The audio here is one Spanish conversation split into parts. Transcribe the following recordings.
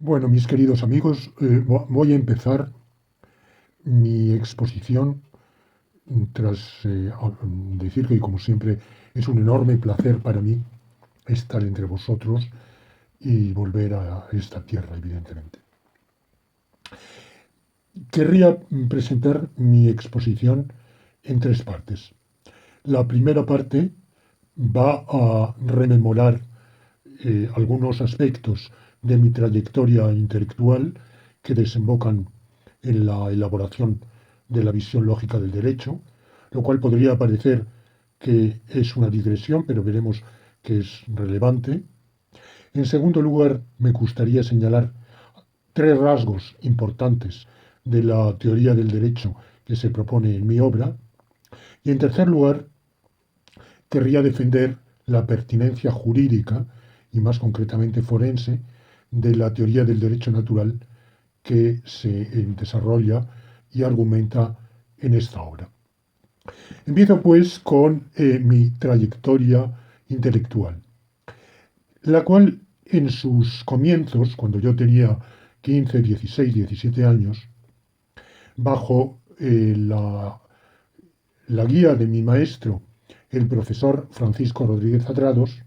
Bueno, mis queridos amigos, voy a empezar mi exposición tras decir que, como siempre, es un enorme placer para mí estar entre vosotros y volver a esta tierra, evidentemente. Querría presentar mi exposición en tres partes. La primera parte va a rememorar algunos aspectos de mi trayectoria intelectual que desembocan en la elaboración de la visión lógica del derecho, lo cual podría parecer que es una digresión, pero veremos que es relevante. En segundo lugar, me gustaría señalar tres rasgos importantes de la teoría del derecho que se propone en mi obra. Y en tercer lugar, querría defender la pertinencia jurídica y más concretamente forense de la teoría del derecho natural que se desarrolla y argumenta en esta obra. Empiezo pues con mi trayectoria intelectual, la cual en sus comienzos, cuando yo tenía 15, 16, 17 años, bajo la guía de mi maestro, el profesor Francisco Rodríguez Adrados,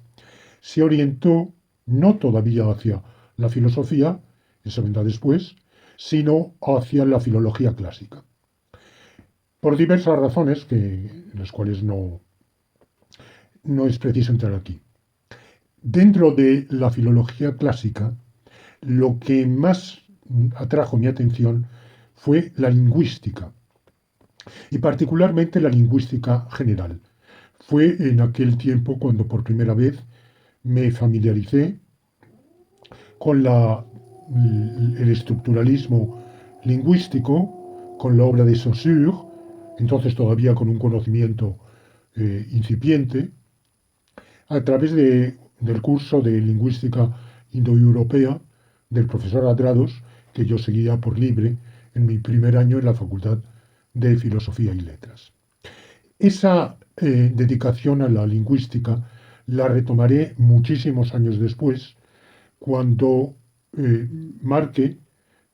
se orientó no todavía hacia la filosofía, eso vendrá después, sino hacia la filología clásica. Por diversas razones, las cuales no es preciso entrar aquí. Dentro de la filología clásica, lo que más atrajo mi atención fue la lingüística, y particularmente la lingüística general. Fue en aquel tiempo cuando por primera vez me familiaricé con el estructuralismo lingüístico, con la obra de Saussure, entonces todavía con un conocimiento incipiente, a través del curso de lingüística indoeuropea del profesor Adrados, que yo seguía por libre en mi primer año en la Facultad de Filosofía y Letras. Esa dedicación a la lingüística la retomaré muchísimos años después, cuando marque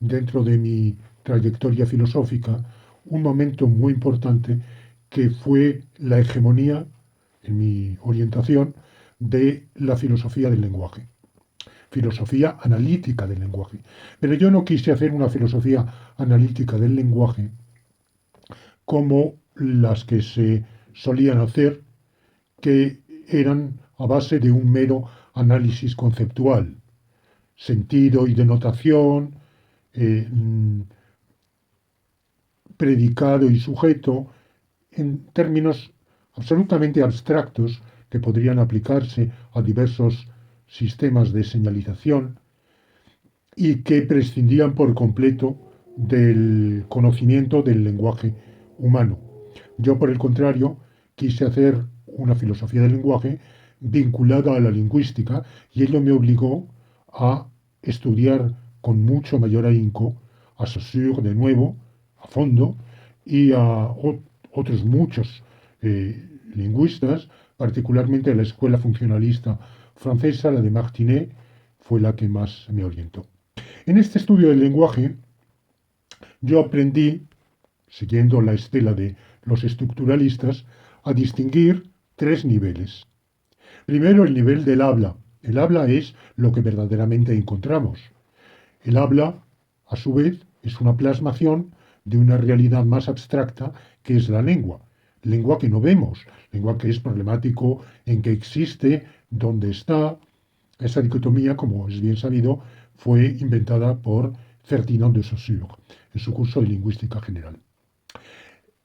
dentro de mi trayectoria filosófica un momento muy importante que fue la hegemonía en mi orientación de la filosofía del lenguaje, filosofía analítica del lenguaje. Pero yo no quise hacer una filosofía analítica del lenguaje como las que se solían hacer, que eran a base de un mero análisis conceptual, sentido y denotación, predicado y sujeto, en términos absolutamente abstractos que podrían aplicarse a diversos sistemas de señalización y que prescindían por completo del conocimiento del lenguaje humano. Yo, por el contrario, quise hacer una filosofía del lenguaje vinculada a la lingüística y ello me obligó a estudiar con mucho mayor ahínco a Saussure de nuevo, a fondo, y a otros muchos lingüistas, particularmente la escuela funcionalista francesa, la de Martinet, fue la que más me orientó. En este estudio del lenguaje, yo aprendí, siguiendo la estela de los estructuralistas, a distinguir tres niveles. Primero, el nivel del habla. El habla es lo que verdaderamente encontramos. El habla, a su vez, es una plasmación de una realidad más abstracta que es la lengua. Lengua que no vemos, lengua que es problemático en que existe, dónde está. Esa dicotomía, como es bien sabido, fue inventada por Ferdinand de Saussure en su curso de lingüística general.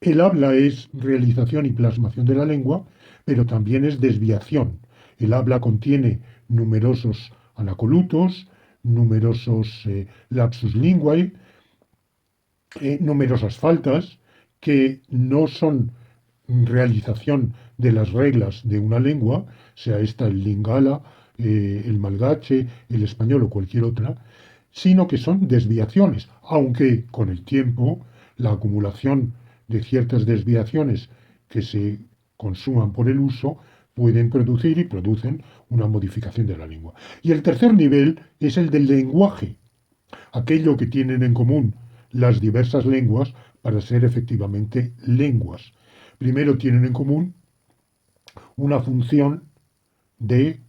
El habla es realización y plasmación de la lengua, pero también es desviación. El habla contiene numerosos anacolutos, numerosos lapsus linguae, numerosas faltas que no son realización de las reglas de una lengua, sea esta el lingala, el malgache, el español o cualquier otra, sino que son desviaciones, aunque con el tiempo la acumulación de ciertas desviaciones que se consuman por el uso pueden producir y producen una modificación de la lengua. Y el tercer nivel es el del lenguaje. aquello que tienen en común las diversas lenguas para ser efectivamente lenguas. Primero tienen en común una función de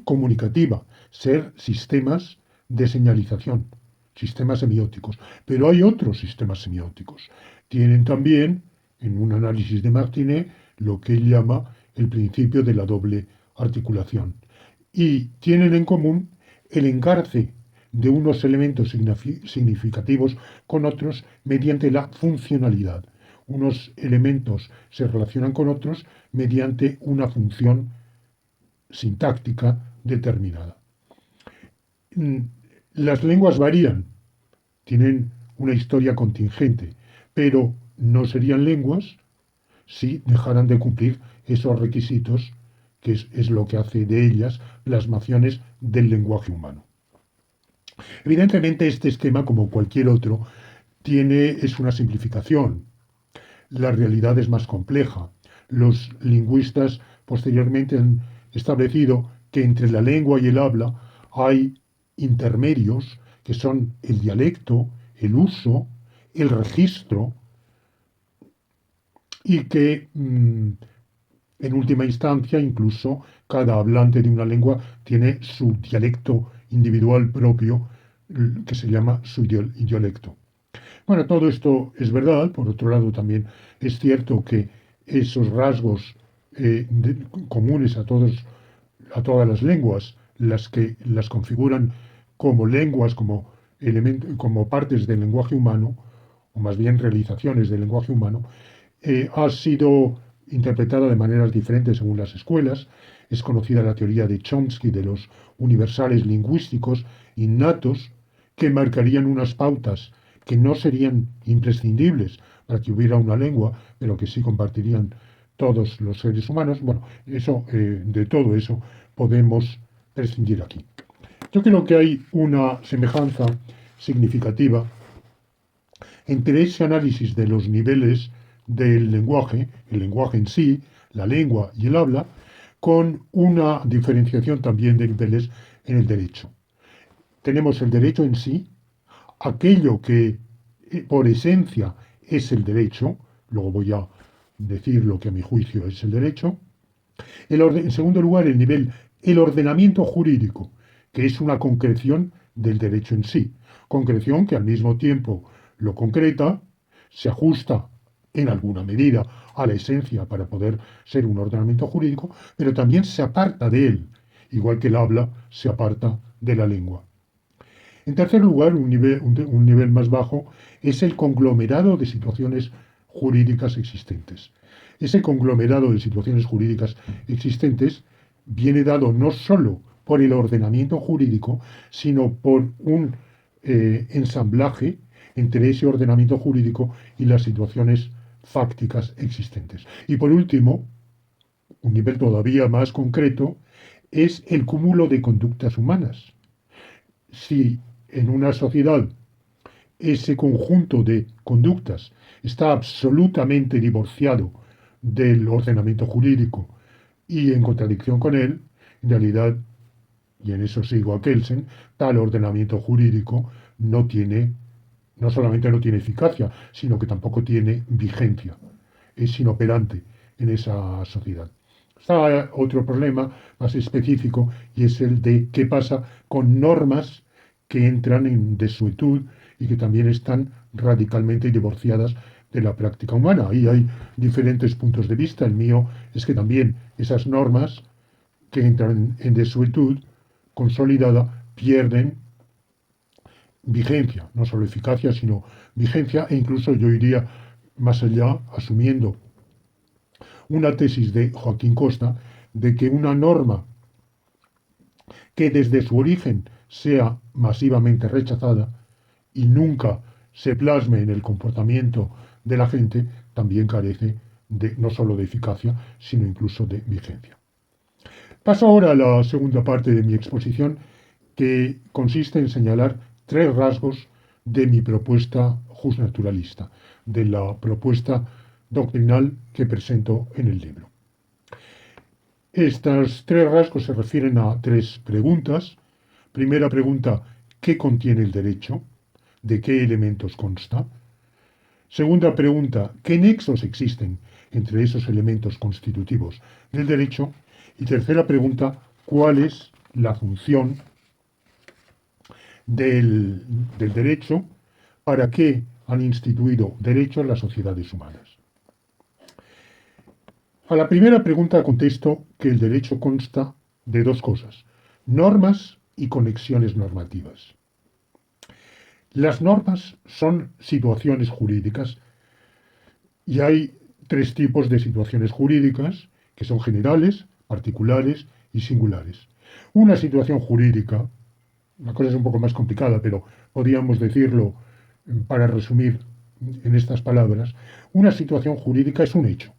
comunicativa, ser sistemas de señalización, sistemas semióticos. Pero hay otros sistemas semióticos. Tienen también, en un análisis de Martinet, lo que él llama el principio de la doble articulación. Y tienen en común el engarce de unos elementos significativos con otros mediante la funcionalidad. Unos elementos se relacionan con otros mediante una función sintáctica determinada. Las lenguas varían, tienen una historia contingente, pero no serían lenguas si dejaran de cumplir esos requisitos que es lo que hace de ellas plasmaciones del lenguaje humano. Evidentemente este esquema, como cualquier otro, es una simplificación. La realidad es más compleja. Los lingüistas posteriormente han establecido que entre la lengua y el habla hay intermedios que son el dialecto, el uso, el registro y que en última instancia incluso cada hablante de una lengua tiene su dialecto individual propio que se llama su dialecto. Bueno, todo esto es verdad, por otro lado también es cierto que esos rasgos comunes a todas las lenguas, las que las configuran como lenguas, como partes del lenguaje humano, o más bien realizaciones del lenguaje humano, ha sido interpretada de maneras diferentes según las escuelas. Es conocida la teoría de Chomsky de los universales lingüísticos innatos que marcarían unas pautas que no serían imprescindibles para que hubiera una lengua, pero que sí compartirían todos los seres humanos. Bueno, de todo eso podemos prescindir aquí. Yo creo que hay una semejanza significativa entre ese análisis de los niveles del lenguaje, el lenguaje en sí, la lengua y el habla, con una diferenciación también de niveles en el derecho. Tenemos el derecho en sí, aquello que por esencia es el derecho, luego voy a decir lo que a mi juicio es el derecho. En segundo lugar, el ordenamiento jurídico, que es una concreción del derecho en sí. Concreción que al mismo tiempo lo concreta, se ajusta en alguna medida a la esencia para poder ser un ordenamiento jurídico, pero también se aparta de él, igual que el habla se aparta de la lengua. En tercer lugar, un nivel más bajo es el conglomerado de situaciones jurídicas existentes. Ese conglomerado de situaciones jurídicas existentes viene dado no sólo por el ordenamiento jurídico, sino por un ensamblaje entre ese ordenamiento jurídico y las situaciones fácticas existentes. Y por último, un nivel todavía más concreto, es el cúmulo de conductas humanas. Si en una sociedad ese conjunto de conductas está absolutamente divorciado del ordenamiento jurídico y en contradicción con él, en realidad, y en eso sigo a Kelsen, tal ordenamiento jurídico no solamente no tiene eficacia, sino que tampoco tiene vigencia, es inoperante en esa sociedad. Está otro problema más específico y es el de qué pasa con normas que entran en desuetud y que también están radicalmente divorciadas de la práctica humana. Ahí hay diferentes puntos de vista. El mío es que también esas normas que entran en desuetud consolidada pierden vigencia, no solo eficacia, sino vigencia, e incluso yo iría más allá, asumiendo una tesis de Joaquín Costa, de que una norma que desde su origen sea masivamente rechazada y nunca se plasme en el comportamiento de la gente, también carece no solo de eficacia, sino incluso de vigencia. Paso ahora a la segunda parte de mi exposición, que consiste en señalar tres rasgos de mi propuesta justnaturalista, de la propuesta doctrinal que presento en el libro. Estos tres rasgos se refieren a tres preguntas. Primera pregunta, ¿qué contiene el derecho? ¿De qué elementos consta? Segunda pregunta, ¿qué nexos existen entre esos elementos constitutivos del derecho? Y tercera pregunta, ¿cuál es la función del derecho? ¿Para qué han instituido derecho en las sociedades humanas? A la primera pregunta contesto que el derecho consta de dos cosas: normas y conexiones normativas. Las normas son situaciones jurídicas y hay tres tipos de situaciones jurídicas que son generales, particulares y singulares. Una situación jurídica, la cosa es un poco más complicada, pero podríamos decirlo para resumir en estas palabras, una situación jurídica es un hecho.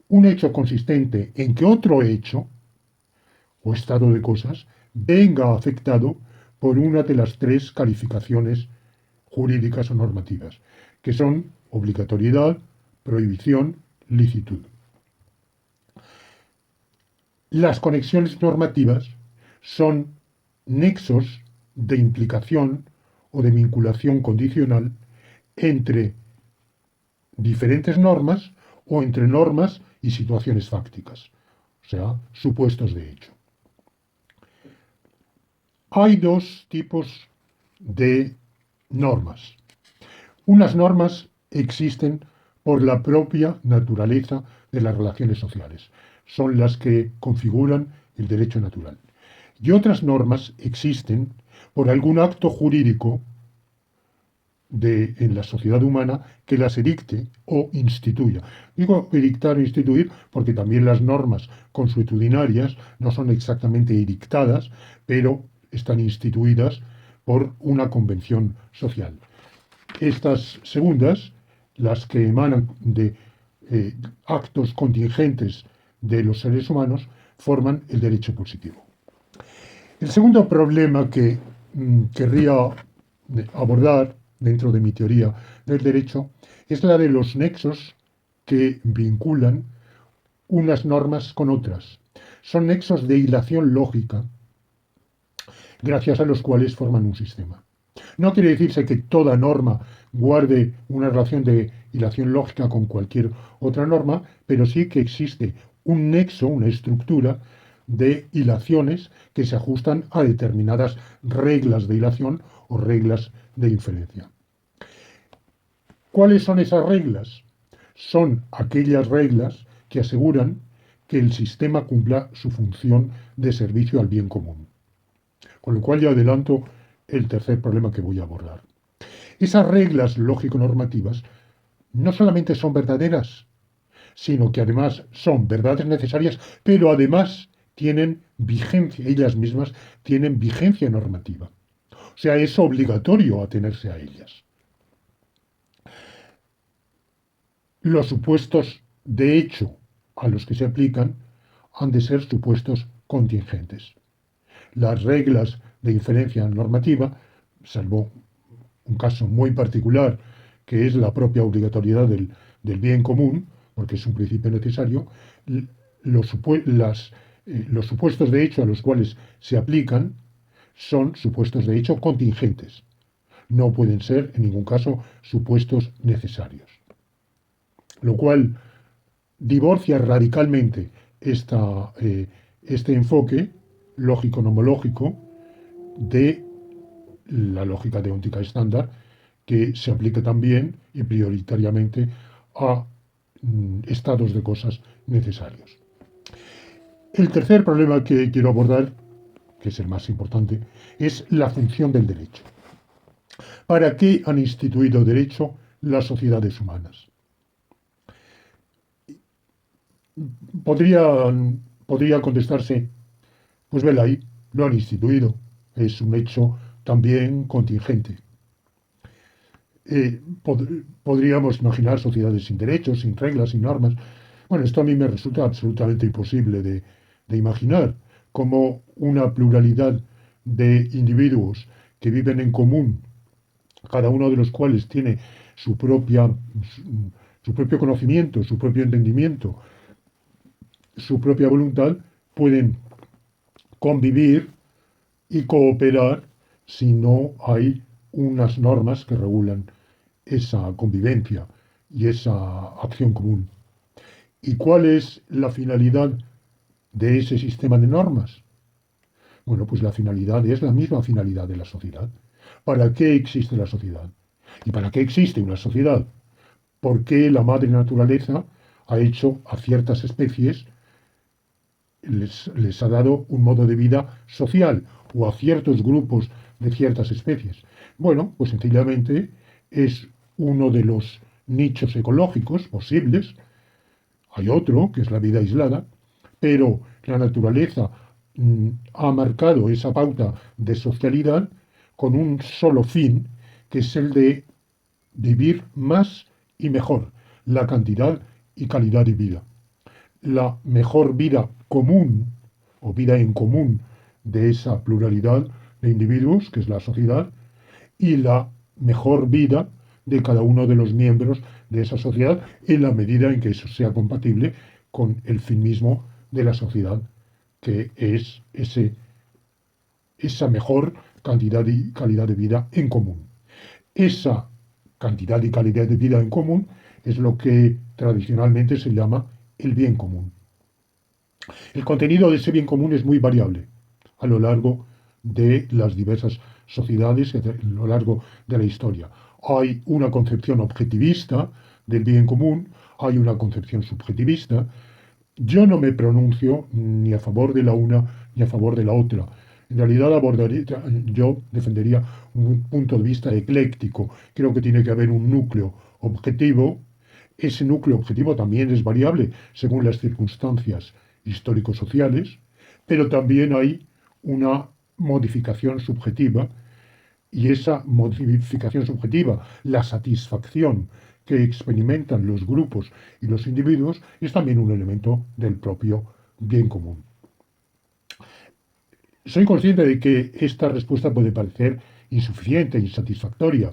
Un hecho consistente en que otro hecho o estado de cosas venga afectado por una de las tres calificaciones jurídicas o normativas, que son obligatoriedad, prohibición, licitud. Las conexiones normativas son nexos de implicación o de vinculación condicional entre diferentes normas o entre normas y situaciones fácticas, o sea, supuestos de hecho. Hay dos tipos de normas. Unas normas existen por la propia naturaleza de las relaciones sociales. Son las que configuran el derecho natural. Y otras normas existen por algún acto jurídico en la sociedad humana que las edicte o instituya. Digo edictar o instituir porque también las normas consuetudinarias no son exactamente edictadas, pero están instituidas por una convención social. Estas segundas, las que emanan de actos contingentes de los seres humanos, forman el derecho positivo. El segundo problema que querría abordar dentro de mi teoría del derecho es la de los nexos que vinculan unas normas con otras. Son nexos de hilación lógica, gracias a los cuales forman un sistema. No quiere decirse que toda norma guarde una relación de hilación lógica con cualquier otra norma, pero sí que existe un nexo, una estructura de hilaciones que se ajustan a determinadas reglas de hilación o reglas de inferencia. ¿Cuáles son esas reglas? Son aquellas reglas que aseguran que el sistema cumpla su función de servicio al bien común. Con lo cual ya adelanto el tercer problema que voy a abordar. Esas reglas lógico-normativas no solamente son verdaderas, sino que además son verdades necesarias, pero además tienen vigencia, ellas mismas tienen vigencia normativa. O sea, es obligatorio atenerse a ellas. Los supuestos de hecho a los que se aplican han de ser supuestos contingentes. Las reglas de inferencia normativa, salvo un caso muy particular, que es la propia obligatoriedad del bien común, porque es un principio necesario, los supuestos de hecho a los cuales se aplican son supuestos de hecho contingentes. No pueden ser, en ningún caso, supuestos necesarios. Lo cual divorcia radicalmente este enfoque lógico-nomológico de la lógica deóntica estándar, que se aplica también y prioritariamente a estados de cosas necesarios. El tercer problema que quiero abordar, que es el más importante, es la función del derecho. ¿Para qué han instituido derecho las sociedades humanas? Podría contestarse, pues vela ahí, lo han instituido, es un hecho también contingente. Podríamos imaginar sociedades sin derechos, sin reglas, sin normas. Bueno, esto a mí me resulta absolutamente imposible de imaginar, como una pluralidad de individuos que viven en común, cada uno de los cuales tiene su propio conocimiento, su propio entendimiento, su propia voluntad, pueden convivir y cooperar si no hay unas normas que regulan esa convivencia y esa acción común. ¿Y cuál es la finalidad de ese sistema de normas? Bueno, pues la finalidad es la misma finalidad de la sociedad. ¿Para qué existe la sociedad? ¿Y para qué existe una sociedad? Porque la madre naturaleza ha hecho a ciertas especies, les ha dado un modo de vida social o a ciertos grupos de ciertas especies. Bueno, pues sencillamente es uno de los nichos ecológicos posibles. Hay otro, que es la vida aislada, pero la naturaleza ha marcado esa pauta de socialidad con un solo fin, que es el de vivir más y mejor, la cantidad y calidad de vida. La mejor vida común o vida en común de esa pluralidad de individuos, que es la sociedad, y la mejor vida de cada uno de los miembros de esa sociedad en la medida en que eso sea compatible con el fin mismo de la sociedad, que es esa mejor cantidad y calidad de vida en común. Esa cantidad y calidad de vida en común es lo que tradicionalmente se llama el bien común. El contenido de ese bien común es muy variable a lo largo de las diversas sociedades y a lo largo de la historia. Hay una concepción objetivista del bien común, hay una concepción subjetivista. Yo no me pronuncio ni a favor de la una ni a favor de la otra. En realidad yo defendería un punto de vista ecléctico. Creo que tiene que haber un núcleo objetivo. Ese núcleo objetivo también es variable según las circunstancias histórico-sociales, pero también hay una modificación subjetiva, y esa modificación subjetiva, la satisfacción que experimentan los grupos y los individuos, es también un elemento del propio bien común. Soy consciente de que esta respuesta puede parecer insuficiente, insatisfactoria,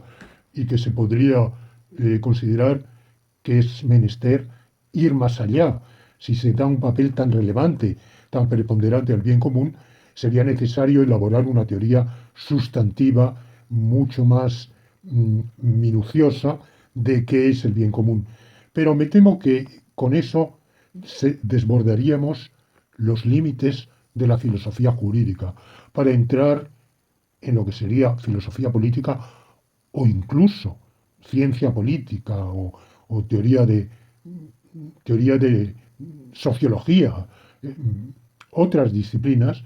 y que se podría considerar que es menester ir más allá. Si se da un papel tan relevante, tan preponderante al bien común, sería necesario elaborar una teoría sustantiva mucho más minuciosa de qué es el bien común. Pero me temo que con eso desbordaríamos los límites de la filosofía jurídica para entrar en lo que sería filosofía política o incluso ciencia política o teoría de sociología, otras disciplinas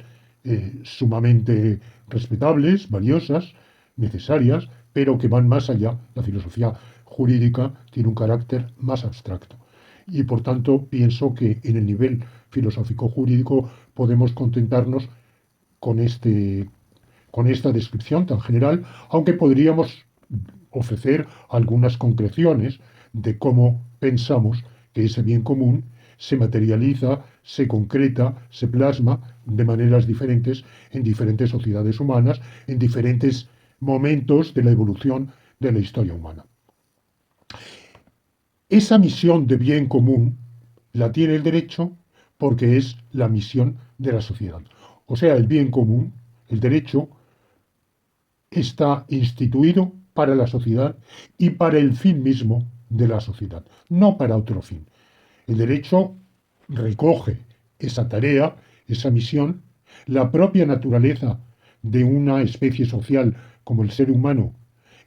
sumamente respetables, valiosas, necesarias, pero que van más allá. La filosofía jurídica tiene un carácter más abstracto. Y por tanto pienso que en el nivel filosófico jurídico podemos contentarnos con, con esta descripción tan general, aunque podríamos ofrecer algunas concreciones de cómo pensamos que ese bien común se materializa, se concreta, se plasma de maneras diferentes en diferentes sociedades humanas, en diferentes momentos de la evolución de la historia humana. Esa misión de bien común la tiene el derecho porque es la misión de la sociedad. O sea, el bien común, el derecho, está instituido para la sociedad y para el fin mismo de la sociedad, no para otro fin. El derecho recoge esa tarea, esa misión, la propia naturaleza de una especie social como el ser humano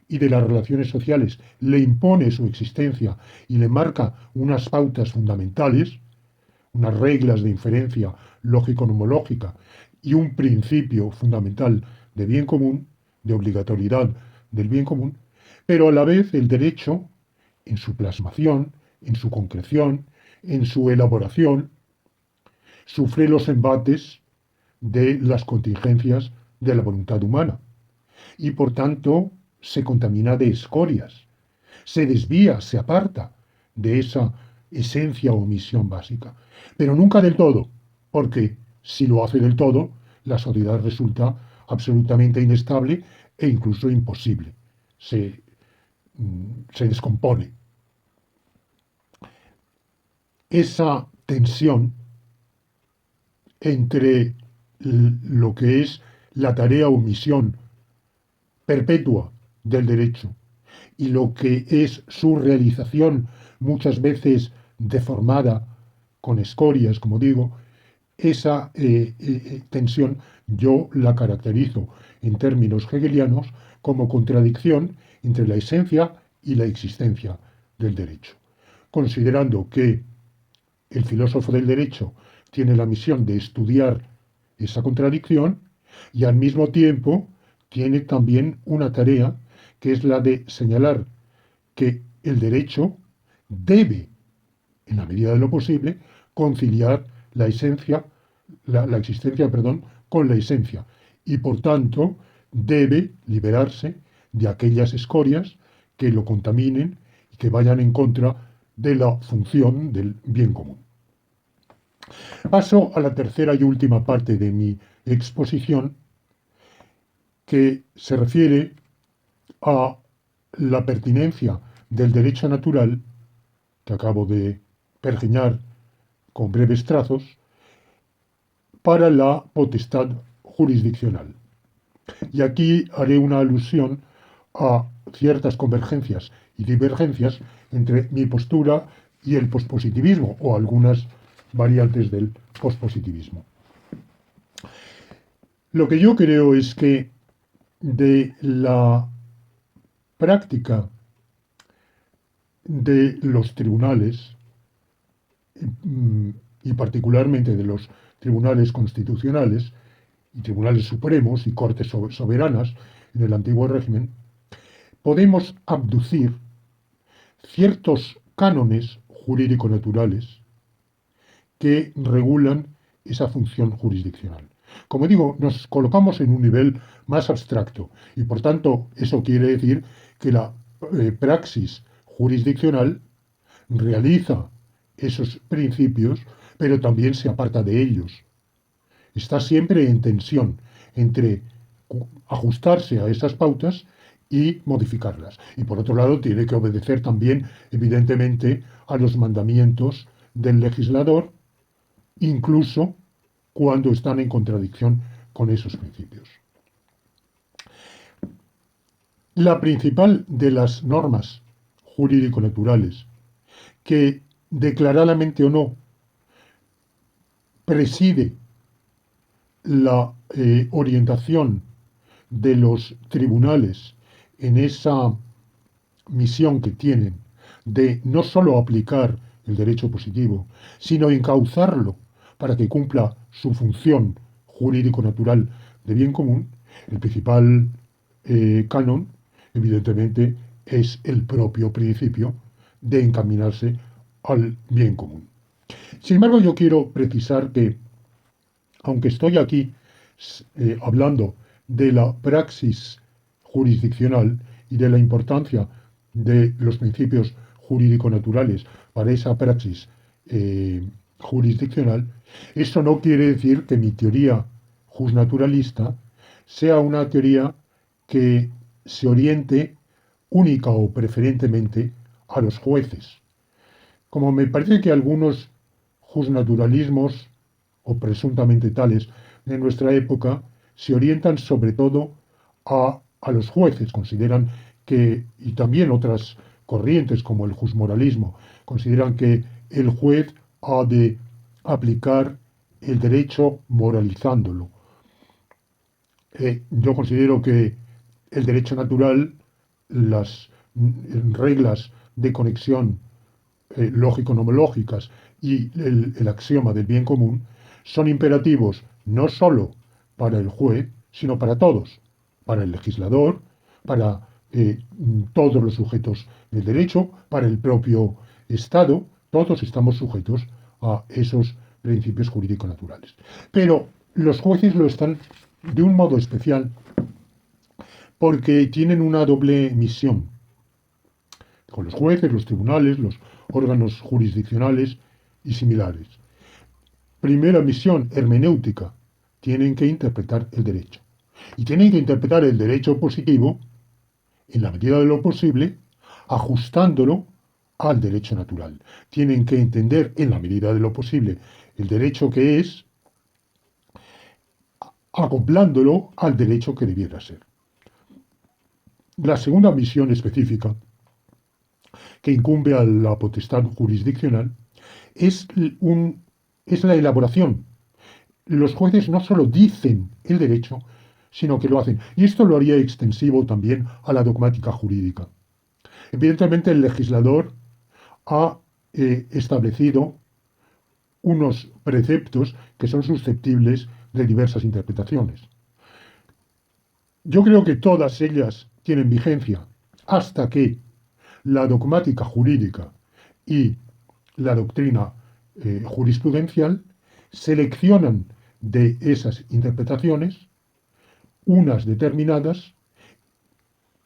y de las relaciones sociales le impone su existencia y le marca unas pautas fundamentales, unas reglas de inferencia lógico-nomológica y un principio fundamental de bien común, de obligatoriedad del bien común, pero a la vez el derecho, en su plasmación, en su concreción, en su elaboración, sufre los embates de las contingencias de la voluntad humana y por tanto se contamina de escorias, se desvía, se aparta de esa esencia o misión básica, pero nunca del todo, porque si lo hace del todo, la sociedad resulta absolutamente inestable e incluso imposible. Se descompone. Esa tensión entre lo que es la tarea o misión perpetua del derecho y lo que es su realización muchas veces deformada con escorias, como digo, esa tensión yo la caracterizo en términos hegelianos como contradicción entre la esencia y la existencia del derecho, considerando que el filósofo del derecho tiene la misión de estudiar esa contradicción y al mismo tiempo tiene también una tarea que es la de señalar que el derecho debe, en la medida de lo posible, conciliar la esencia, la existencia, perdón, con la esencia y por tanto debe liberarse de aquellas escorias que lo contaminen y que vayan en contra de la función del bien común. Paso a la tercera y última parte de mi exposición, que se refiere a la pertinencia del derecho natural, que acabo de pergeñar con breves trazos, para la potestad jurisdiccional. Y aquí haré una alusión a ciertas convergencias y divergencias entre mi postura y el pospositivismo, o algunas variantes del pospositivismo. Lo que yo creo es que de la práctica de los tribunales, y particularmente de los tribunales constitucionales y tribunales supremos y cortes soberanas en el antiguo régimen, podemos abducir ciertos cánones jurídico-naturales que regulan esa función jurisdiccional. Como digo, nos colocamos en un nivel más abstracto y por tanto eso quiere decir que la praxis jurisdiccional realiza esos principios, pero también se aparta de ellos. Está siempre en tensión entre ajustarse a esas pautas y modificarlas. Y por otro lado, tiene que obedecer también, evidentemente, a los mandamientos del legislador, incluso cuando están en contradicción con esos principios. La principal de las normas jurídico-naturales que, declaradamente o no, preside la orientación de los tribunales en esa misión que tienen de no sólo aplicar el derecho positivo, sino encauzarlo para que cumpla su función jurídico-natural de bien común, el principal canon, evidentemente, es el propio principio de encaminarse al bien común. Sin embargo, yo quiero precisar que, aunque estoy aquí hablando de la praxis jurisdiccional y de la importancia de los principios jurídico-naturales para esa praxis jurisdiccional, eso no quiere decir que mi teoría justnaturalista sea una teoría que se oriente única o preferentemente a los jueces. Como me parece que algunos justnaturalismos, o presuntamente tales, de nuestra época, se orientan sobre todo a los jueces, consideran que, y también otras corrientes como el justmoralismo, consideran que el juez ha de aplicar el derecho moralizándolo. Yo considero que el derecho natural, las reglas de conexión lógico-nomológicas y el axioma del bien común son imperativos no sólo para el juez, sino para todos, para el legislador, para todos los sujetos del derecho, para el propio Estado, todos estamos sujetos a esos principios jurídico-naturales. Pero los jueces lo están de un modo especial porque tienen una doble misión. Con los jueces, los tribunales, los órganos jurisdiccionales y similares. Primera misión, hermenéutica. Tienen que interpretar el derecho. Y tienen que interpretar el derecho positivo, en la medida de lo posible, ajustándolo al derecho natural. Tienen que entender, en la medida de lo posible, el derecho que es, acoplándolo al derecho que debiera ser. La segunda misión específica que incumbe a la potestad jurisdiccional es, es la elaboración. Los jueces no solo dicen el derecho, sino que lo hacen. Y esto lo haría extensivo también a la dogmática jurídica. Evidentemente, el legislador ha establecido unos preceptos que son susceptibles de diversas interpretaciones. Yo creo que todas ellas tienen vigencia hasta que la dogmática jurídica y la doctrina jurisprudencial seleccionan de esas interpretaciones unas determinadas,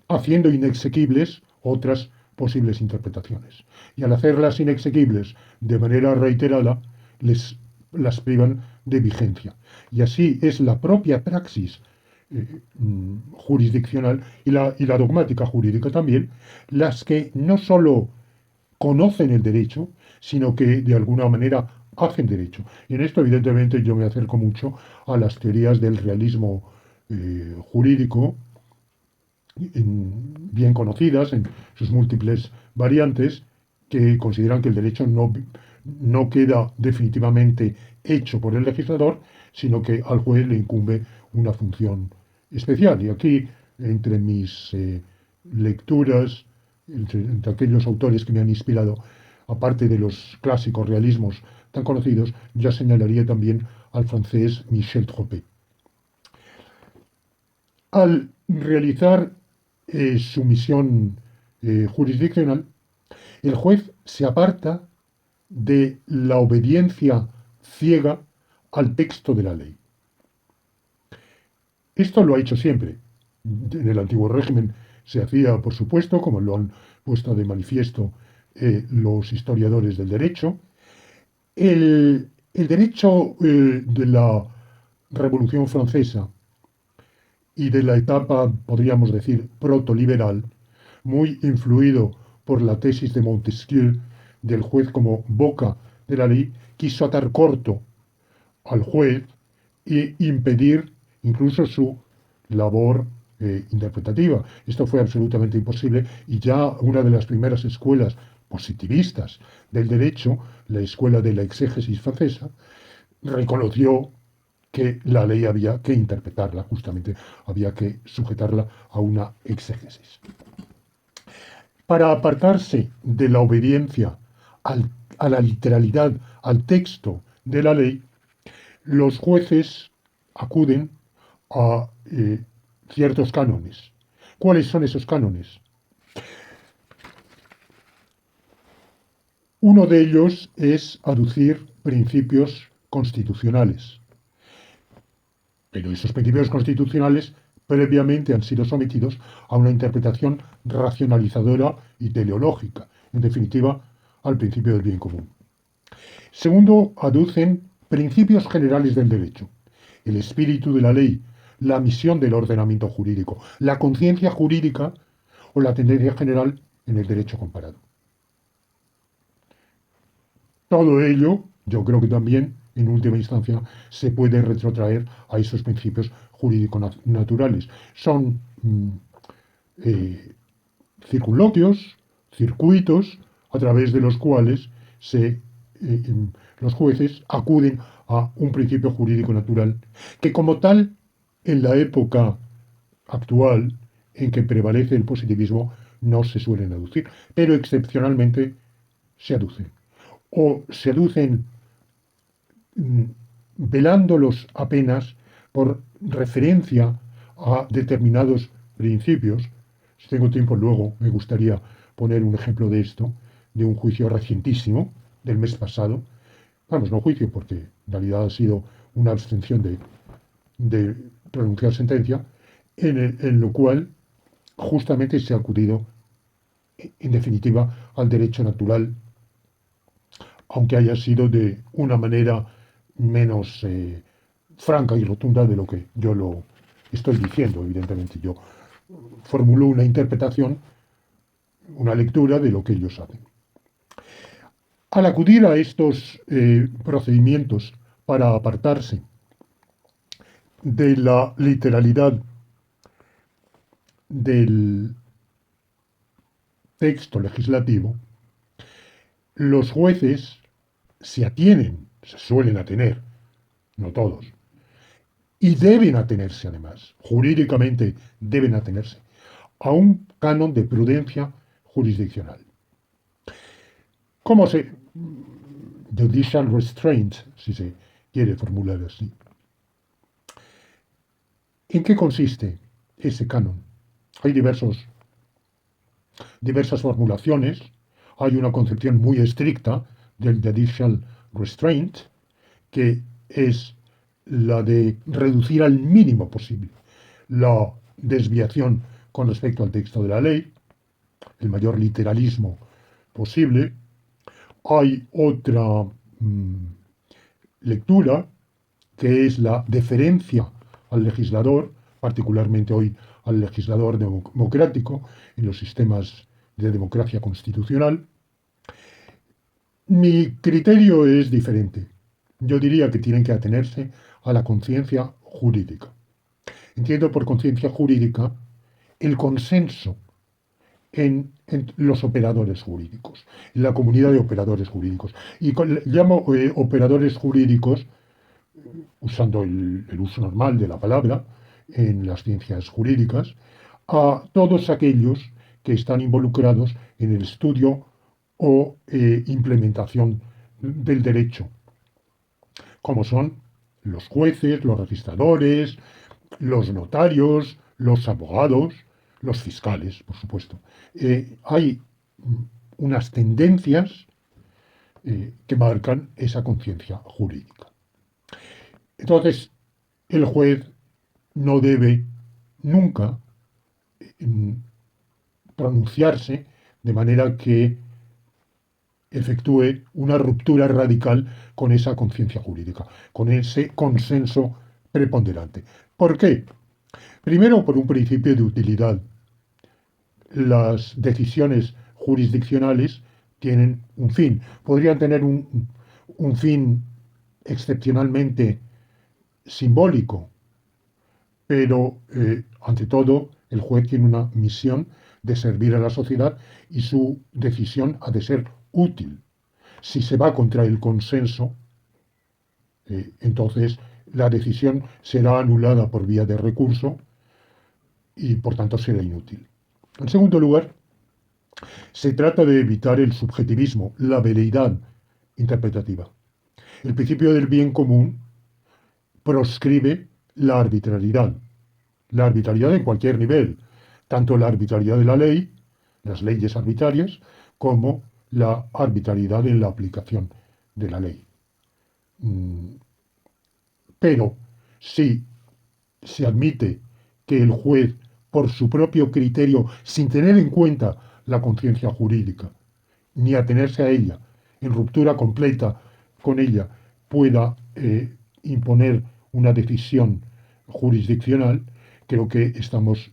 haciendo inexequibles otras posibles interpretaciones. Y al hacerlas inexequibles de manera reiterada, las privan de vigencia. Y así es la propia praxis jurisdiccional y la dogmática jurídica también, las que no solo conocen el derecho, sino que de alguna manera hacen derecho. Y en esto, evidentemente, yo me acerco mucho a las teorías del realismo jurídico, bien conocidas en sus múltiples variantes, que consideran que el derecho no queda definitivamente hecho por el legislador, sino que al juez le incumbe una función especial. Y aquí, entre mis lecturas, entre aquellos autores que me han inspirado, aparte de los clásicos realismos tan conocidos, ya señalaría también al francés Michel Troppé. Al realizar su misión jurisdiccional, el juez se aparta de la obediencia ciega al texto de la ley. Esto lo ha hecho siempre. En el antiguo régimen se hacía, por supuesto, como lo han puesto de manifiesto los historiadores del derecho. El derecho de la Revolución Francesa y de la etapa, podríamos decir, protoliberal, muy influido por la tesis de Montesquieu del juez como boca de la ley, quiso atar corto al juez e impedir incluso su labor interpretativa. Esto fue absolutamente imposible y ya una de las primeras escuelas positivistas del derecho, la escuela de la exégesis francesa, reconoció que la ley había que interpretarla, justamente había que sujetarla a una exégesis. Para apartarse de la obediencia a la literalidad, al texto de la ley, los jueces acuden a ciertos cánones. ¿Cuáles son esos cánones? Uno de ellos es aducir principios constitucionales. Pero esos principios constitucionales previamente han sido sometidos a una interpretación racionalizadora y teleológica, en definitiva, al principio del bien común. Segundo, aducen principios generales del derecho, el espíritu de la ley, la misión del ordenamiento jurídico, la conciencia jurídica o la tendencia general en el derecho comparado. Todo ello, yo creo que también, en última instancia, se puede retrotraer a esos principios jurídicos naturales. Son circunloquios, circuitos, a través de los cuales los jueces acuden a un principio jurídico natural, que como tal, en la época actual en que prevalece el positivismo, no se suelen aducir, pero excepcionalmente se aducen. O se aducen velándolos apenas por referencia a determinados principios. Si tengo tiempo luego, me gustaría poner un ejemplo de esto, de un juicio recientísimo del mes pasado. Vamos, no juicio, porque en realidad ha sido una abstención de pronunciar sentencia, en lo cual justamente se ha acudido, en definitiva, al derecho natural, aunque haya sido de una manera menos franca y rotunda de lo que yo lo estoy diciendo. Evidentemente, yo formulo una interpretación, una lectura de lo que ellos hacen. Al acudir a estos procedimientos para apartarse de la literalidad del texto legislativo, los jueces se atienen, se suelen atener, no todos, y deben atenerse además, jurídicamente deben atenerse, a un canon de prudencia jurisdiccional. ¿Cómo se... Judicial restraint, si se quiere formular así. ¿En qué consiste ese canon? Hay diversas formulaciones. Hay una concepción muy estricta del judicial restraint, que es la de reducir al mínimo posible la desviación con respecto al texto de la ley, el mayor literalismo posible. Hay otra lectura, que es la deferencia al legislador, particularmente hoy al legislador democrático en los sistemas de democracia constitucional. Mi criterio es diferente. Yo diría que tienen que atenerse a la conciencia jurídica. Entiendo por conciencia jurídica el consenso en los operadores jurídicos, en la comunidad de operadores jurídicos. Y llamo operadores jurídicos, usando el uso normal de la palabra en las ciencias jurídicas, a todos aquellos que están involucrados en el estudio o implementación del derecho, como son los jueces, los registradores, los notarios, los abogados, los fiscales, por supuesto. Hay unas tendencias que marcan esa conciencia jurídica. Entonces, el juez no debe nunca pronunciarse de manera que efectúe una ruptura radical con esa conciencia jurídica, con ese consenso preponderante. ¿Por qué? Primero, por un principio de utilidad. Las decisiones jurisdiccionales tienen un fin. Podrían tener un fin excepcionalmente simbólico, pero ante todo el juez tiene una misión de servir a la sociedad y su decisión ha de ser útil. Si se va contra el consenso, entonces la decisión será anulada por vía de recurso y por tanto será inútil. En segundo lugar, se trata de evitar el subjetivismo, la veleidad interpretativa. El principio del bien común proscribe la arbitrariedad en cualquier nivel, tanto la arbitrariedad de la ley, las leyes arbitrarias, como la arbitrariedad en la aplicación de la ley. Pero si se admite que el juez, por su propio criterio, sin tener en cuenta la conciencia jurídica, ni atenerse a ella, en ruptura completa con ella, pueda imponer una decisión jurisdiccional, creo que estamos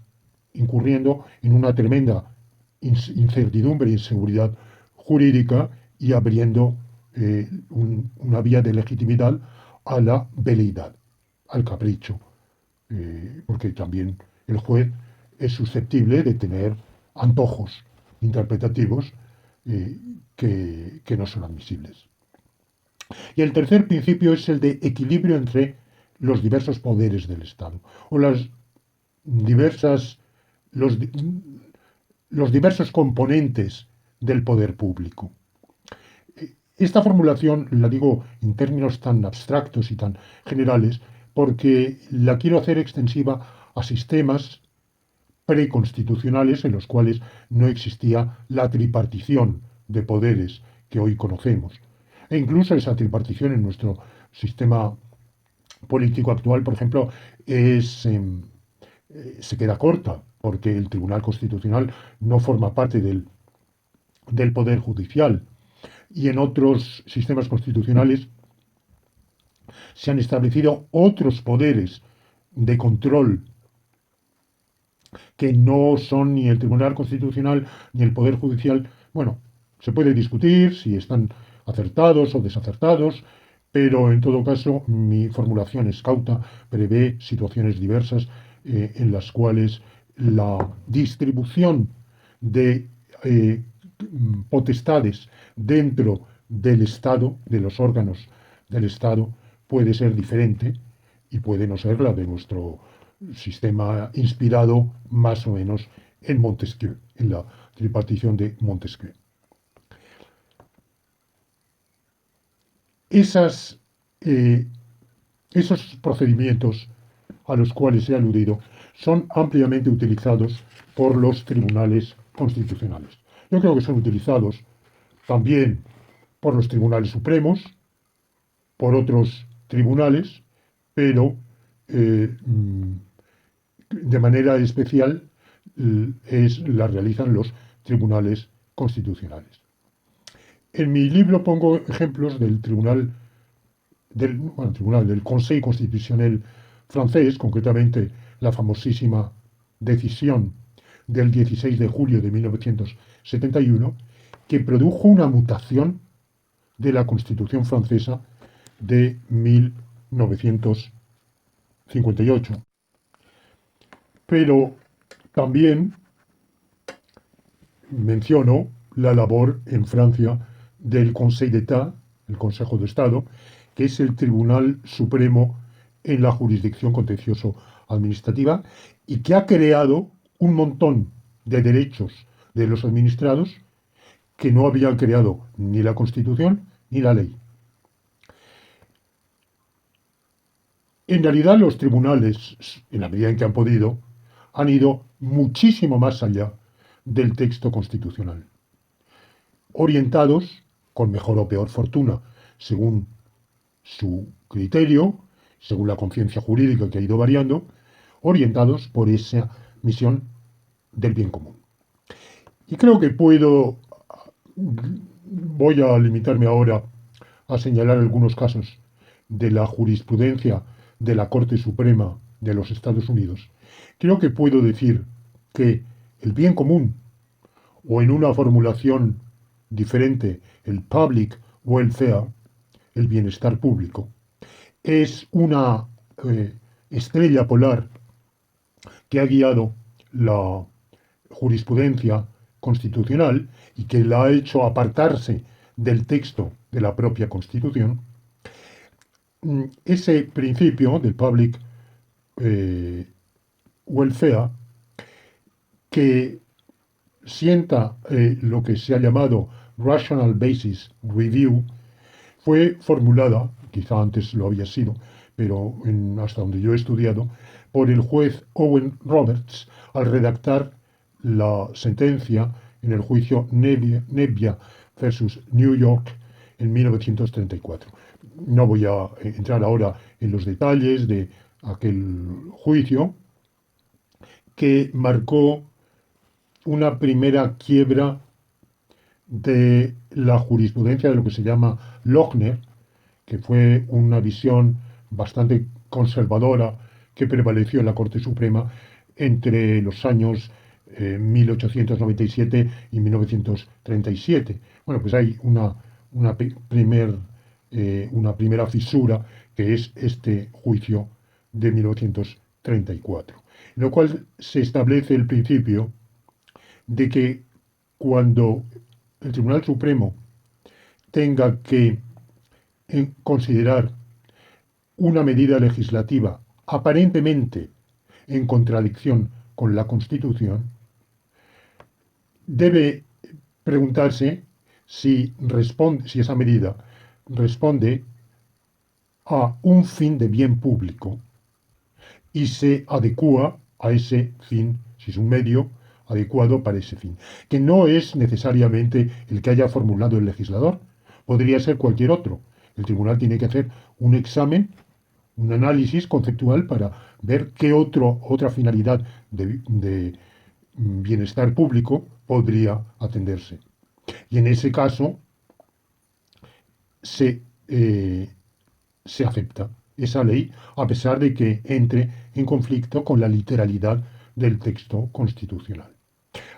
incurriendo en una tremenda incertidumbre e inseguridad jurídica y abriendo una vía de legitimidad a la veleidad, al capricho, porque también el juez es susceptible de tener antojos interpretativos que no son admisibles. Y el tercer principio es el de equilibrio entre los diversos poderes del Estado, o los diversos componentes del poder público. Esta formulación la digo en términos tan abstractos y tan generales porque la quiero hacer extensiva a sistemas preconstitucionales en los cuales no existía la tripartición de poderes que hoy conocemos. E incluso esa tripartición en nuestro sistema político actual, por ejemplo, se queda corta, porque el Tribunal Constitucional no forma parte del Poder Judicial. Y en otros sistemas constitucionales se han establecido otros poderes de control que no son ni el Tribunal Constitucional ni el Poder Judicial. Bueno, se puede discutir si están acertados o desacertados, pero en todo caso mi formulación es cauta, prevé situaciones diversas en las cuales la distribución de potestades dentro del Estado, de los órganos del Estado, puede ser diferente y puede no ser la de nuestro sistema inspirado más o menos en Montesquieu, en la tripartición de Montesquieu. Esos procedimientos a los cuales he aludido son ampliamente utilizados por los tribunales constitucionales. Yo creo que son utilizados también por los tribunales supremos, por otros tribunales, pero de manera especial la realizan los tribunales constitucionales. En mi libro pongo ejemplos del Conseil Constitutionnel francés, concretamente la famosísima decisión del 16 de julio de 1971, que produjo una mutación de la Constitución francesa de 1958. Pero también menciono la labor en Francia del Conseil d'État, el Consejo de Estado, que es el Tribunal Supremo en la jurisdicción contencioso-administrativa y que ha creado un montón de derechos de los administrados que no habían creado ni la Constitución ni la ley. En realidad los tribunales, en la medida en que han podido, han ido muchísimo más allá del texto constitucional, orientados, con mejor o peor fortuna, según su criterio, según la conciencia jurídica que ha ido variando, orientados por esa misión del bien común. Y creo que voy a limitarme ahora a señalar algunos casos de la jurisprudencia de la Corte Suprema de los Estados Unidos. Creo que puedo decir que el bien común, o en una formulación diferente, el public welfare, el bienestar público, es una estrella polar que ha guiado la jurisprudencia constitucional y que la ha hecho apartarse del texto de la propia Constitución. Ese principio del public welfare, que sienta lo que se ha llamado Rational Basis Review, fue formulada, quizá antes lo había sido, pero hasta donde yo he estudiado, por el juez Owen Roberts al redactar la sentencia en el juicio Nebbia versus New York en 1934. No voy a entrar ahora en los detalles de aquel juicio que marcó una primera quiebra de la jurisprudencia de lo que se llama Lochner, que fue una visión bastante conservadora que prevaleció en la Corte Suprema entre los años 1897 y 1937. Bueno, pues hay una primera fisura que es este juicio de 1934, en lo cual se establece el principio de que cuando el Tribunal Supremo tenga que considerar una medida legislativa aparentemente en contradicción con la Constitución, debe preguntarse si esa medida responde a un fin de bien público y se adecúa a ese fin, si es un medio adecuado para ese fin, que no es necesariamente el que haya formulado el legislador, podría ser cualquier otro. El tribunal tiene que hacer un examen, un análisis conceptual para ver qué otra finalidad de bienestar público podría atenderse. Y en ese caso se acepta esa ley a pesar de que entre en conflicto con la literalidad del texto constitucional.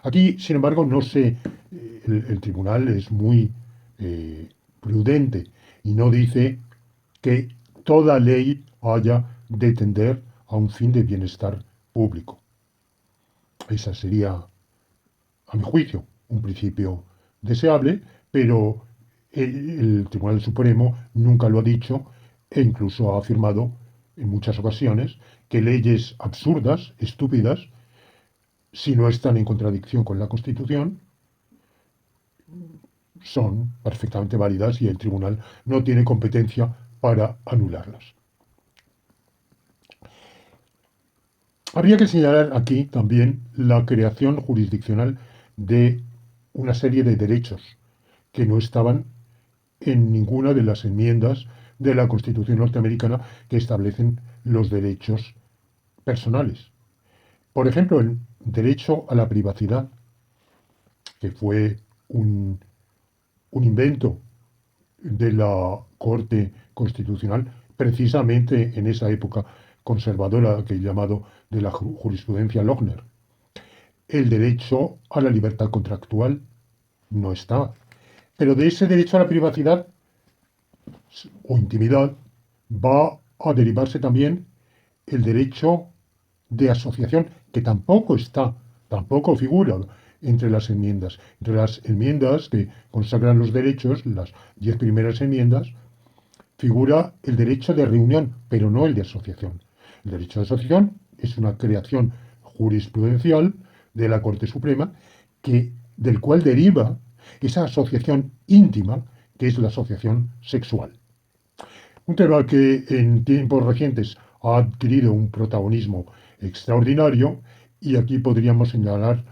Aquí, sin embargo, el tribunal es muy prudente y no dice que toda ley haya de tender a un fin de bienestar público. Esa sería, a mi juicio, un principio deseable, pero el Tribunal Supremo nunca lo ha dicho e incluso ha afirmado en muchas ocasiones que leyes absurdas, estúpidas, si no están en contradicción con la Constitución, son perfectamente válidas y el tribunal no tiene competencia para anularlas. Habría que señalar aquí también la creación jurisdiccional de una serie de derechos que no estaban en ninguna de las enmiendas de la Constitución norteamericana que establecen los derechos personales. Por ejemplo, el derecho a la privacidad, que fue un invento de la Corte Constitucional, precisamente en esa época conservadora que he llamado de la jurisprudencia Lochner. El derecho a la libertad contractual no está. Pero de ese derecho a la privacidad o intimidad va a derivarse también el derecho de asociación, que tampoco está, tampoco figura entre las enmiendas. Entre las enmiendas que consagran los derechos, las 10 primeras enmiendas, figura el derecho de reunión, pero no el de asociación. El derecho de asociación es una creación jurisprudencial de la Corte Suprema del cual deriva esa asociación íntima que es la asociación sexual. Un tema que en tiempos recientes ha adquirido un protagonismo extraordinario y aquí podríamos señalar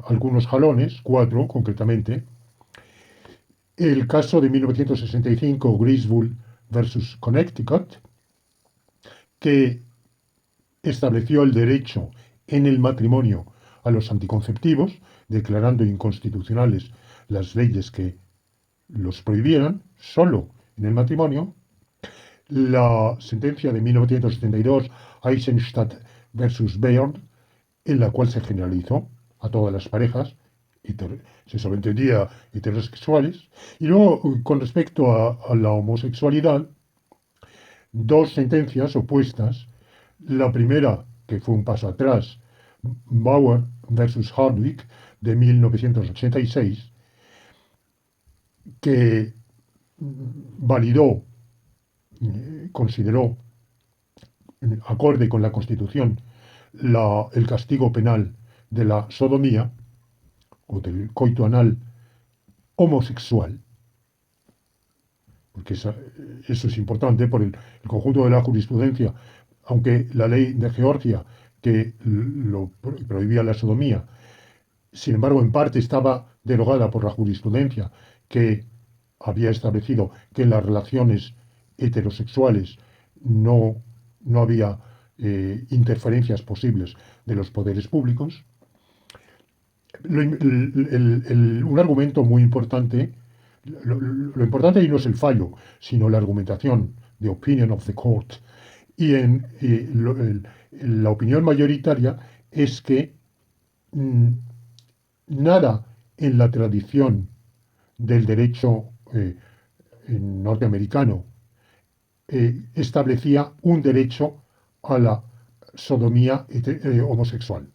algunos jalones, 4 concretamente. El caso de 1965, Griswold versus Connecticut, que estableció el derecho en el matrimonio a los anticonceptivos, declarando inconstitucionales las leyes que los prohibieran solo en el matrimonio. La sentencia de 1972, Eisenstadt versus Bayern, en la cual se generalizó a todas las parejas, se sobreentendía heterosexuales. Y luego, con respecto a la homosexualidad, dos sentencias opuestas. La primera, que fue un paso atrás, Bauer versus Hardwick, de 1986, que validó, consideró, acorde con la Constitución, el castigo penal de la sodomía o del coito anal homosexual, porque eso es importante por el conjunto de la jurisprudencia, aunque la ley de Georgia que lo prohibía la sodomía, sin embargo, en parte estaba derogada por la jurisprudencia que había establecido que en las relaciones heterosexuales no había interferencias posibles de los poderes públicos. Un argumento muy importante, lo importante ahí no es el fallo, sino la argumentación, the opinion of the court. Y la opinión mayoritaria es que nada en la tradición del derecho norteamericano establecía un derecho a la sodomía homosexual.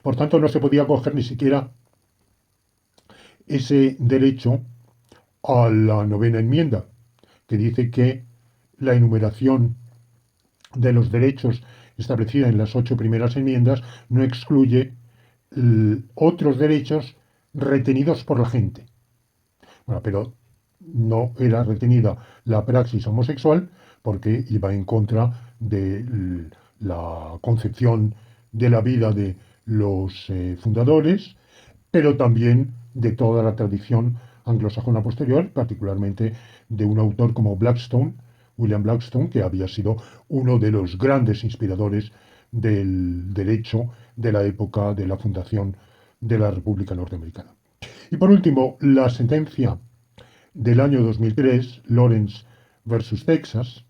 Por tanto, no se podía coger ni siquiera ese derecho a la novena enmienda, que dice que la enumeración de los derechos establecida en las 8 primeras enmiendas no excluye otros derechos retenidos por la gente. Bueno, pero no era retenida la praxis homosexual porque iba en contra de la concepción de la vida de los fundadores, pero también de toda la tradición anglosajona posterior, particularmente de un autor como Blackstone, William Blackstone, que había sido uno de los grandes inspiradores del derecho de la época de la fundación de la República Norteamericana. Y por último, la sentencia del año 2003, Lawrence versus Texas,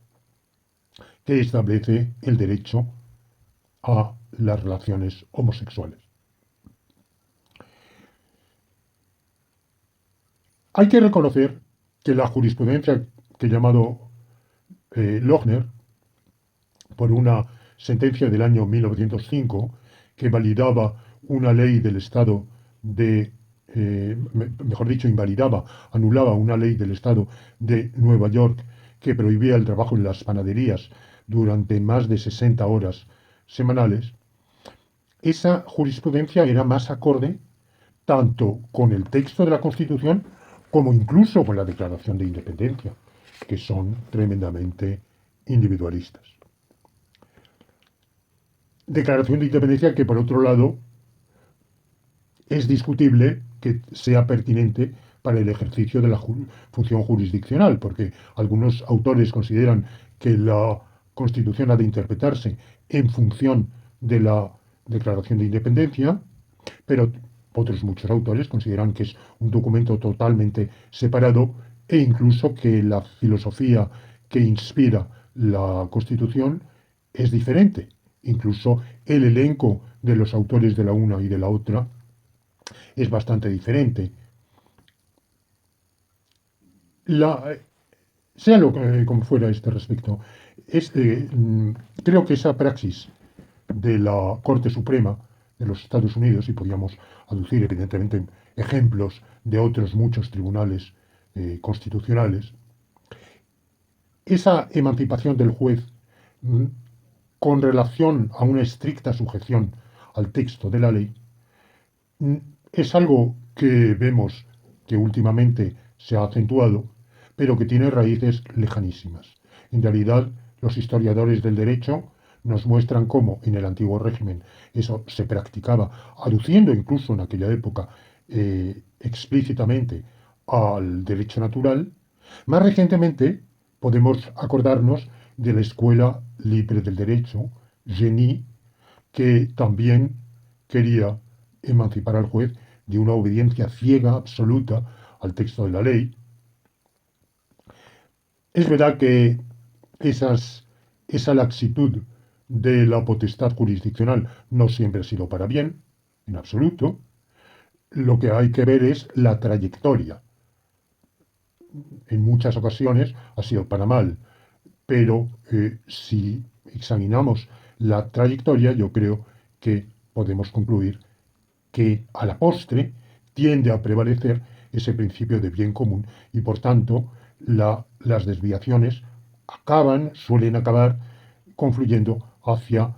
que establece el derecho a las relaciones homosexuales. Hay que reconocer que la jurisprudencia que he llamado Lochner, por una sentencia del año 1905 que validaba una ley del Estado mejor dicho, invalidaba, anulaba una ley del Estado de Nueva York que prohibía el trabajo en las panaderías durante más de 60 horas semanales. Esa jurisprudencia era más acorde tanto con el texto de la Constitución como incluso con la Declaración de Independencia, que son tremendamente individualistas. Declaración de Independencia que, por otro lado, es discutible que sea pertinente para el ejercicio de la función jurisdiccional, porque algunos autores consideran que la Constitución ha de interpretarse en función de la Declaración de Independencia, pero otros muchos autores consideran que es un documento totalmente separado e incluso que la filosofía que inspira la Constitución es diferente. Incluso el elenco de los autores de la una y de la otra es bastante diferente. Sea como fuera este respecto, creo que esa praxis de la Corte Suprema de los Estados Unidos, y podríamos aducir evidentemente ejemplos de otros muchos tribunales constitucionales, esa emancipación del juez con relación a una estricta sujeción al texto de la ley es algo que vemos que últimamente se ha acentuado, pero que tiene raíces lejanísimas. En realidad, los historiadores del derecho nos muestran cómo en el antiguo régimen eso se practicaba, aduciendo incluso en aquella época explícitamente al derecho natural. Más recientemente podemos acordarnos de la Escuela Libre del Derecho, Genie, que también quería emancipar al juez de una obediencia ciega, absoluta, al texto de la ley. Es verdad que esa laxitud de la potestad jurisdiccional no siempre ha sido para bien, en absoluto. Lo que hay que ver es la trayectoria. En muchas ocasiones ha sido para mal, pero si examinamos la trayectoria, yo creo que podemos concluir que a la postre tiende a prevalecer ese principio de bien común y por tanto las desviaciones suelen acabar confluyendo hacia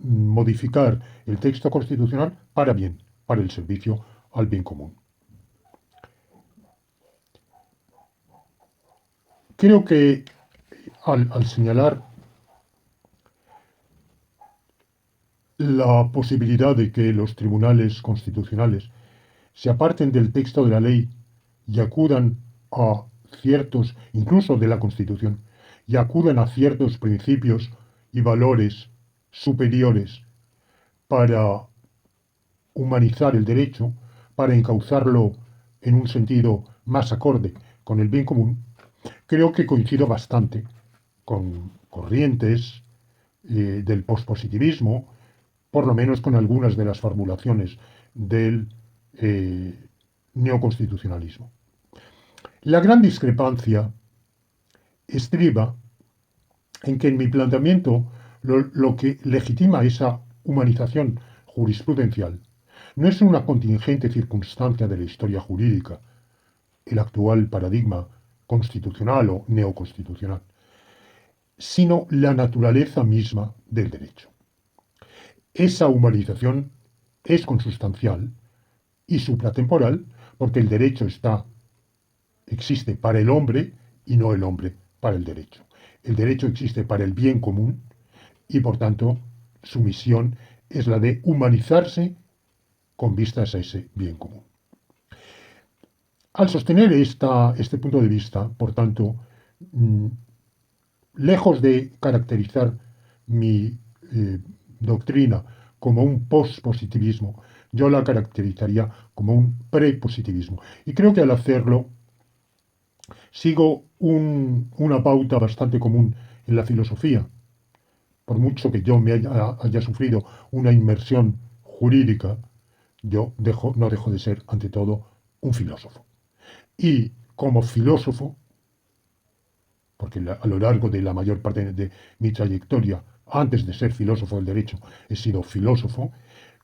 modificar el texto constitucional para bien, para el servicio al bien común. Creo que al señalar la posibilidad de que los tribunales constitucionales se aparten del texto de la ley y acudan a ciertos, incluso de la Constitución, y acudan a ciertos principios y valores superiores para humanizar el derecho, para encauzarlo en un sentido más acorde con el bien común, creo que coincido bastante con corrientes del pospositivismo, por lo menos con algunas de las formulaciones del neoconstitucionalismo. La gran discrepancia estriba en que en mi planteamiento lo que legitima esa humanización jurisprudencial no es una contingente circunstancia de la historia jurídica, el actual paradigma constitucional o neoconstitucional, sino la naturaleza misma del derecho. Esa humanización es consustancial y supratemporal porque el derecho existe para el hombre y no el hombre para el derecho. El derecho existe para el bien común y por tanto su misión es la de humanizarse con vistas a ese bien común. Al sostener este punto de vista, por tanto, lejos de caracterizar mi doctrina como un pospositivismo, yo la caracterizaría como un prepositivismo. Y creo que al hacerlo sigo una pauta bastante común en la filosofía. Por mucho que yo me haya sufrido una inmersión jurídica, yo no dejo de ser, ante todo, un filósofo. Y como filósofo, porque a lo largo de la mayor parte de mi trayectoria antes de ser filósofo del derecho, he sido filósofo.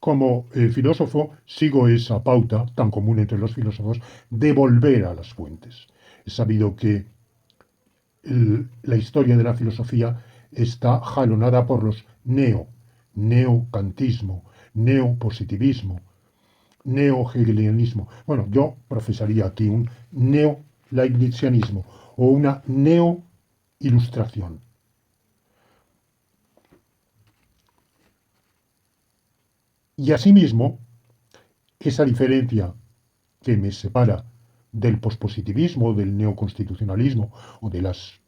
Como filósofo sigo esa pauta tan común entre los filósofos de volver a las fuentes. He sabido que la historia de la filosofía está jalonada por los neocantismo, neopositivismo, neo-hegelianismo. Bueno, yo profesaría aquí un neo-leibnizianismo o una neo-ilustración. Y asimismo, esa diferencia que me separa del pospositivismo, del neoconstitucionalismo o de las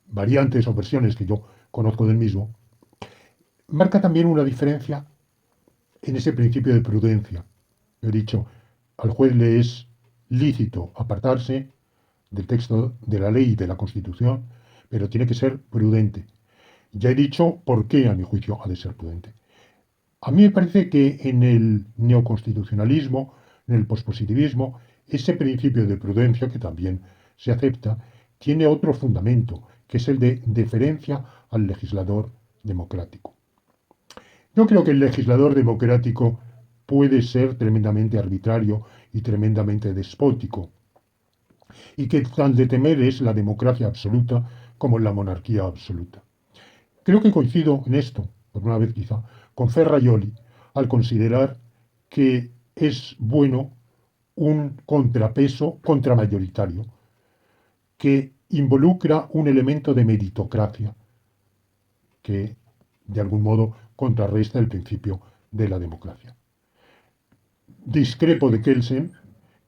variantes o versiones que yo conozco del mismo, marca también una diferencia en ese principio de prudencia. He dicho, al juez le es lícito apartarse del texto de la ley y de la Constitución, pero tiene que ser prudente. Ya he dicho por qué, a mi juicio, ha de ser prudente. A mí me parece que en el neoconstitucionalismo, en el pospositivismo, ese principio de prudencia, que también se acepta, tiene otro fundamento, que es el de deferencia al legislador democrático. Yo creo que el legislador democrático puede ser tremendamente arbitrario y tremendamente despótico, y que tan de temer es la democracia absoluta como la monarquía absoluta. Creo que coincido en esto, por una vez quizá, con Ferraioli, al considerar que es bueno un contrapeso contramayoritario que involucra un elemento de meritocracia que, de algún modo, contrarresta el principio de la democracia. Discrepo de Kelsen.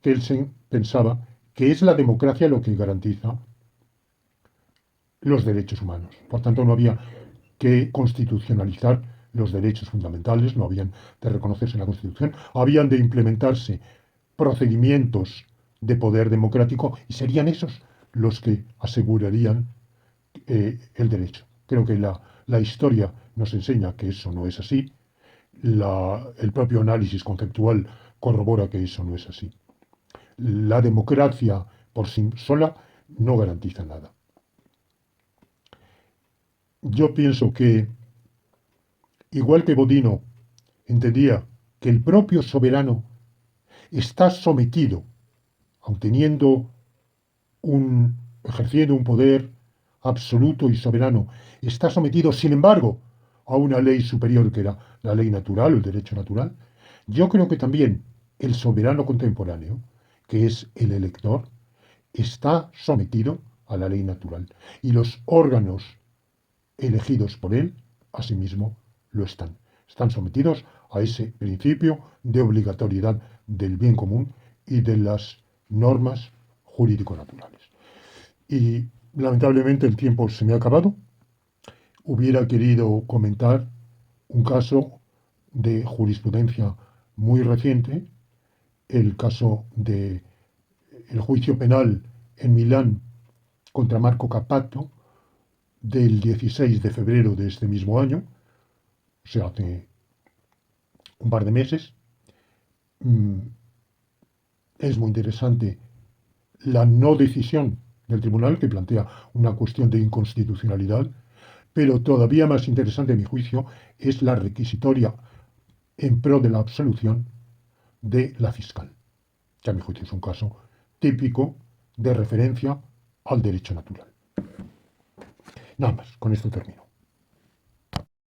Kelsen pensaba que es la democracia lo que garantiza los derechos humanos. Por tanto, no había que constitucionalizar los derechos fundamentales, no habían de reconocerse en la Constitución, habían de implementarse procedimientos de poder democrático y serían esos los que asegurarían el derecho. Creo que la historia nos enseña que eso no es así, el propio análisis conceptual corrobora que eso no es así. La democracia por sí sola no garantiza nada. Yo pienso que, igual que Bodino entendía que el propio soberano está sometido, aun teniendo ejerciendo un poder absoluto y soberano, está sometido, sin embargo, a una ley superior que era la ley natural, el derecho natural. Yo creo que también el soberano contemporáneo, que es el elector, está sometido a la ley natural. Y los órganos elegidos por él, asimismo, lo están. Están sometidos a ese principio de obligatoriedad del bien común y de las normas jurídico-naturales. Y lamentablemente el tiempo se me ha acabado. Hubiera querido comentar un caso de jurisprudencia muy reciente, el caso del juicio penal en Milán contra Marco Cappato del 16 de febrero de este mismo año, o sea, hace un par de meses. Es muy interesante la no decisión del tribunal, que plantea una cuestión de inconstitucionalidad, pero todavía más interesante, a mi juicio, es la requisitoria en pro de la absolución de la fiscal, que a mi juicio es un caso típico de referencia al derecho natural. Nada más, con esto termino.